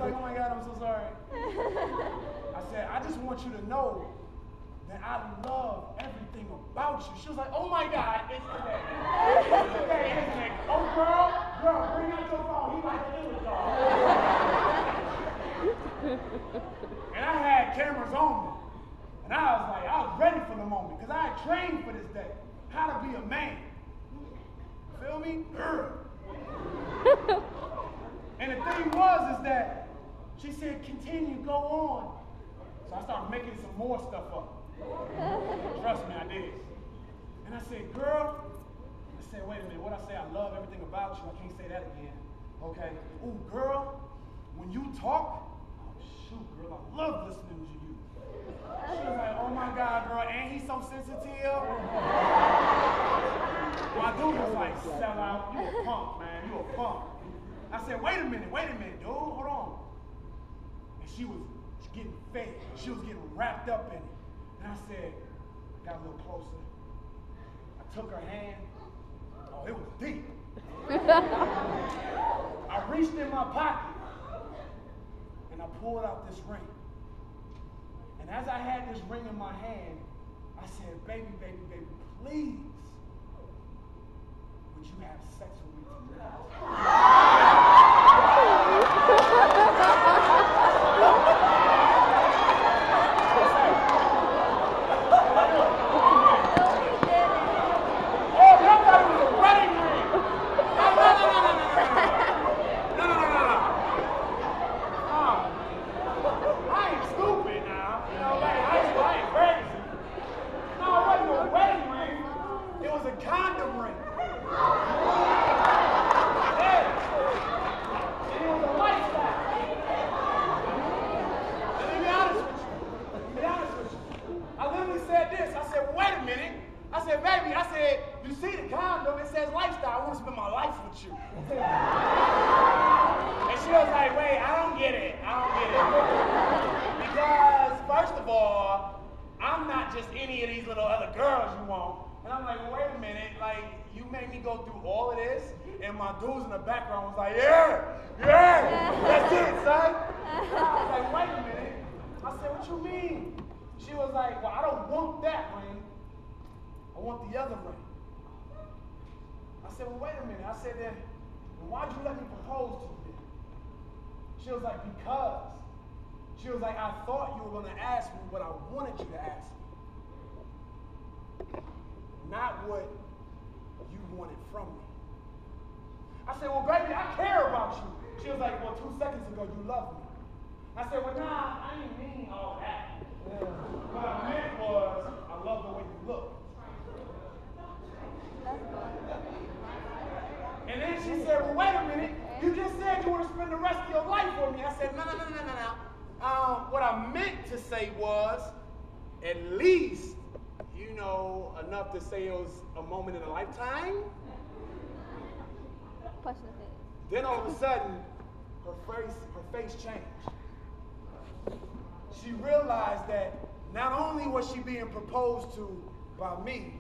like, oh my God, I'm so sorry. I said, I just want you to know that I love everything about you. She was like, oh my God, it's today. It's today, isn't it? Oh, girl, bring out your phone. He like an image dog. And I had cameras on me. And I was ready for the moment because I had trained for this day. How to be a man. Feel me? And the thing is that she said, continue, go on. So I started making some more stuff up. Trust me, I did. And I said, girl, I said, wait a minute, what I say? I love everything about you. I can't say that again. Okay. Ooh, girl, when you talk, oh shoot, girl, I love listening to you. She was like, oh my God, girl, ain't he so sensitive? My dude was like, sell out, you a punk, man, you a punk. I said, wait a minute, dude, hold on. And she was getting fake. She was getting wrapped up in it. And I said, got a little closer. I took her hand. Oh, it was deep. I reached in my pocket and I pulled out this ring. And as I had this ring in my hand, I said, baby, please, would you have sex with me tonight? Dudes in the background was like, yeah, that's it, son. I was like, wait a minute. I said, what you mean? She was like, well, I don't want that ring. I want the other ring. I said, well, wait a minute. I said, then why'd you let me propose to you then? She was like, because. She was like, I thought you were going to ask me what I wanted you to ask me. Not what you wanted from me. I said, well, baby, I care about you. She was like, well, 2 seconds ago, you loved me. I said, well, nah, I didn't mean all that. Yeah. What I meant was, I love the way you look. And then she said, well, wait a minute. You just said you want to spend the rest of your life with me. I said, no. What I meant to say was, at least, you know, enough to say it was a moment in a lifetime. Then all of a sudden, her face changed. She realized that not only was she being proposed to by me,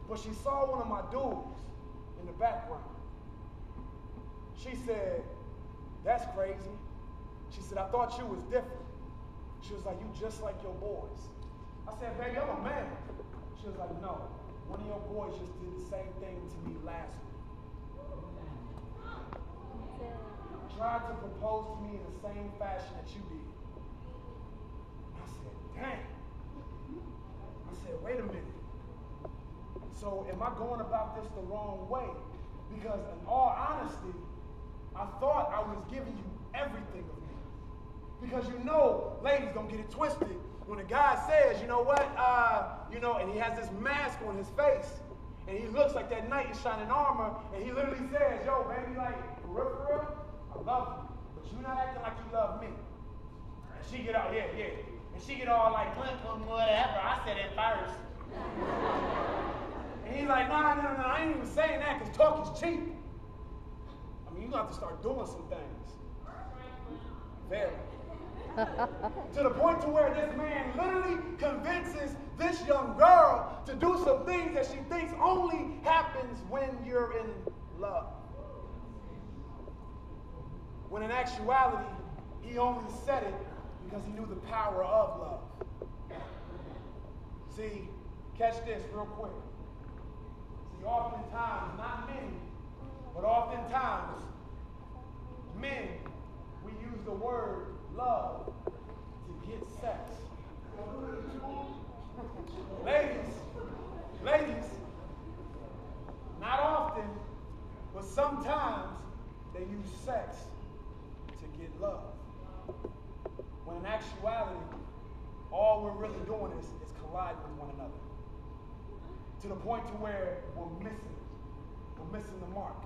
but she saw one of my dudes in the background. She said, that's crazy. She said, I thought you was different. She was like, you just like your boys. I said, baby, I'm a man. She was like, no, one of your boys just did the same thing to me last week. Tried to propose to me in the same fashion that you did. I said, dang. I said, wait a minute. So am I going about this the wrong way? Because in all honesty, I thought I was giving you everything of me. Because you know, ladies, don't get it twisted. When a guy says, you know what, and he has this mask on his face, and he looks like that knight in shining armor, and he literally says, yo, baby, like, for real, I love you, but you're not acting like you love me. And she get all, yeah. And she get all like, whatever, I said it first. And he's like, no, I ain't even saying that because talk is cheap. I mean, you're going to have to start doing some things. Very. To the point to where this man literally convinces this young girl to do some things that she thinks only happens when you're in love. When in actuality, he only said it because he knew the power of love. See, catch this real quick. See, oftentimes, not many, but oftentimes, men, we use the word love to get sex. Ladies, not often, but sometimes they use sex to get love. When in actuality, all we're really doing is colliding with one another. To the point to where we're missing the mark.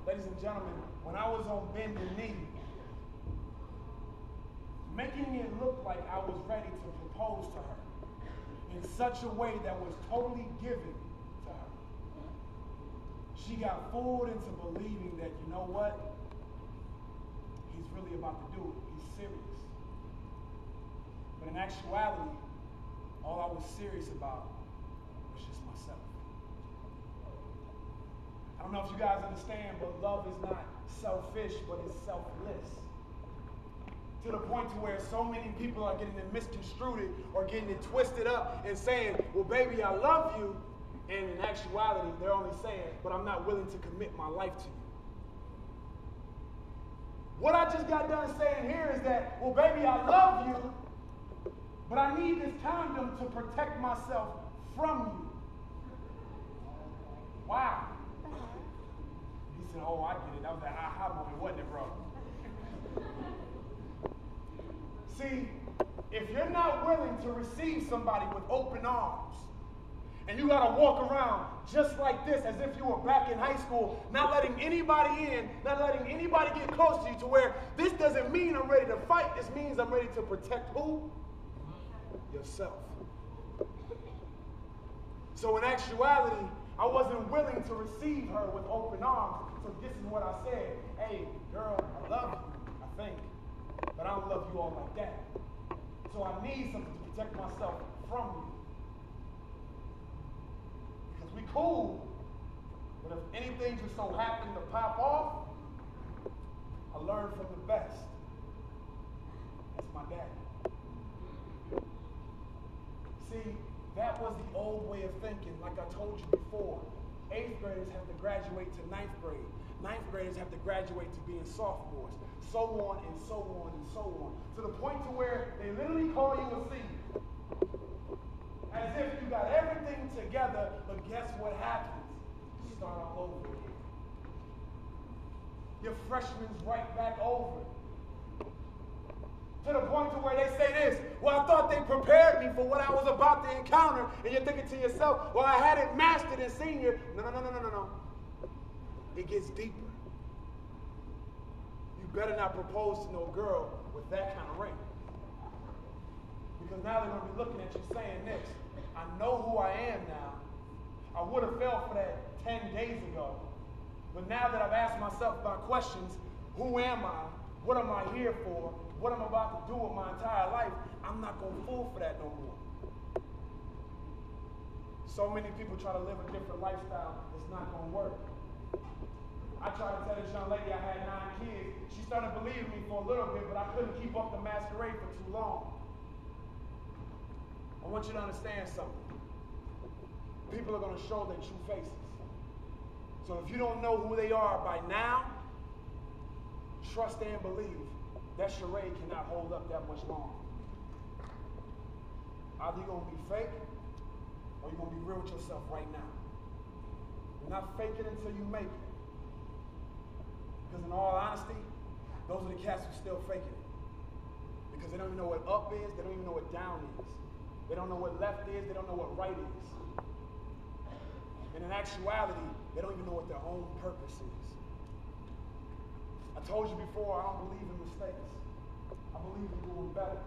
Ladies and gentlemen, when I was on bended knee, making it look like I was ready to propose to her in such a way that was totally given to her, she got fooled into believing that, you know what? He's really about to do it. He's serious. But in actuality, all I was serious about was just myself. I don't know if you guys understand, but love is not selfish, but it's selfless. To the point to where so many people are getting it misconstrued or getting it twisted up and saying, well, baby, I love you. And in actuality, they're only saying, but I'm not willing to commit my life to you. What I just got done saying here is that, well, baby, I love you, but I need this condom to protect myself from you. Wow. He said, oh, I get it. That was that aha moment, wasn't it, bro? See, if you're not willing to receive somebody with open arms, and you gotta walk around just like this as if you were back in high school, not letting anybody in, not letting anybody get close to you, to where this doesn't mean I'm ready to fight, this means I'm ready to protect who? Yourself. So in actuality, I wasn't willing to receive her with open arms. So this is what I said. Hey, girl, I love you, I think, but I don't love you all like that. So I need something to protect myself from you. Because we cool, but if anything just so happened to pop off, I learned from the best. That's my daddy. See, that was the old way of thinking. Like I told you before, 8th graders have to graduate to 9th grade. 9th graders have to graduate to being sophomores. So on and so on and so on. To the point to where they literally call you a senior. As if you got everything together, but guess what happens? You start all over again. Your freshman's right back over. To the point to where they say this, well, I thought they prepared me for what I was about to encounter, and you're thinking to yourself, well, I had it mastered in senior. No. It gets deeper. You better not propose to no girl with that kind of ring. Because now they're going to be looking at you saying this, I know who I am now. I would have fell for that 10 days ago. But now that I've asked myself my questions, who am I? What am I here for? What I'm about to do with my entire life, I'm not going to fall for that no more. So many people try to live a different lifestyle. It's not going to work. I tried to tell this young lady I had 9 kids. She started believing me for a little bit, but I couldn't keep up the masquerade for too long. I want you to understand something. People are going to show their true faces. So if you don't know who they are by now, trust and believe that charade cannot hold up that much longer. Either you're going to be fake or you're going to be real with yourself right now. You're not fake it until you make it. Because in all honesty, those are the cats who still faking it. Because they don't even know what up is, they don't even know what down is. They don't know what left is, they don't know what right is. And in actuality, they don't even know what their own purpose is. I told you before, I don't believe in mistakes. I believe in doing better.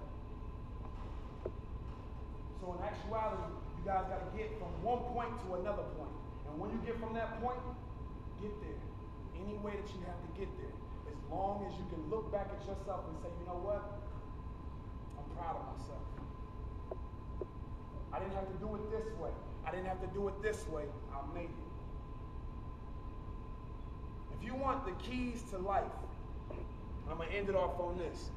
So in actuality, you guys got to get from one point to another point. And when you get from that point, get there. Any way that you have to get there. as long as you can look back at yourself and say, you know what? I'm proud of myself. I didn't have to do it this way. I didn't have to do it this way. I made it. If you want the keys to life, I'm going to end it off on this.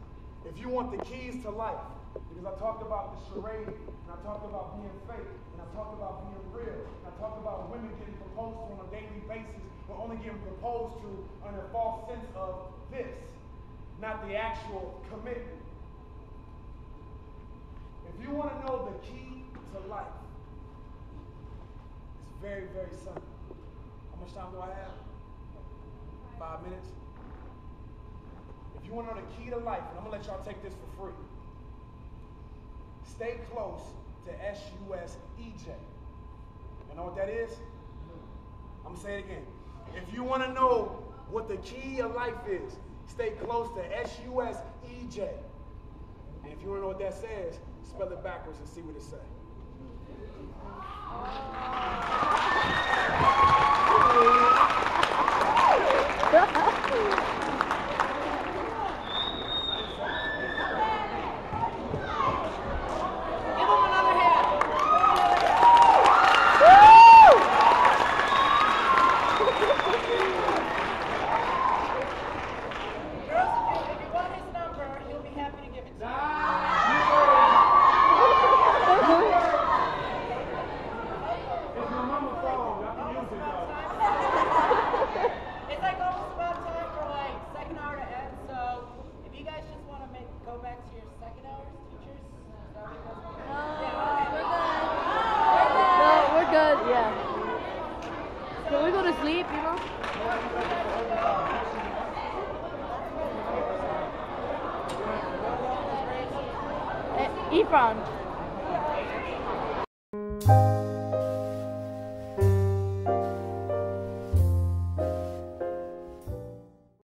If you want the keys to life, because I talked about the charade, and I talked about being fake, and I talked about being real, and I talked about women getting proposed to on a daily basis, but only getting proposed to in a false sense of this, not the actual commitment. If you want to know the key to life, it's very, very simple. How much time do I have? 5 minutes? If you want to know the key to life, and I'm going to let y'all take this for free, stay close to SUSEJ. You know what that is? I'm going to say it again. If you want to know what the key of life is, stay close to SUSEJ. And if you want to know what that says, spell it backwards and see what it says. Efron.